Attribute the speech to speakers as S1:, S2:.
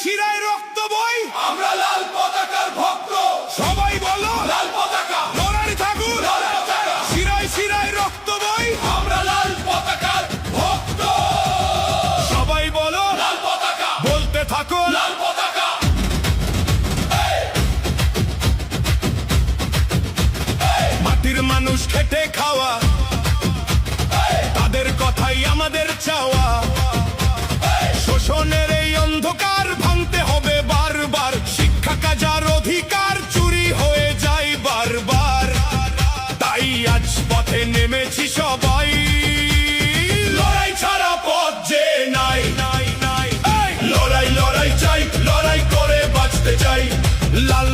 S1: শিরায় রক্ত বই,
S2: আমরা লাল পতাকার ভক্ত।
S1: সবাই বলো
S2: লাল পতাকা,
S1: লড়াই থাকুন।
S2: লাল পতাকা,
S1: শিরায় শিরায় রক্ত বই,
S2: আমরা লাল পতাকার ভক্ত।
S1: সবাই বলো
S2: লাল পতাকা,
S1: বলতে থাকুন।
S2: লাল পতাকা।
S1: মাটির মানুষ খেটে খাওয়া, তাদের কথাই আমাদের চাওয়া। শোষণের এই অন্ধকার ভাঙতে হবে বারবার, শিক্ষা কাজার অধিকার চুরি হয়ে যায় বারবার। তাই আজ পথে নেমেছি সবাই,
S2: লড়াই ছাড়া পথ যে নাই।
S1: নাই নাই
S2: লড়াই লড়াই চাই, লড়াই করে বাঁচতে চাই।
S1: লাল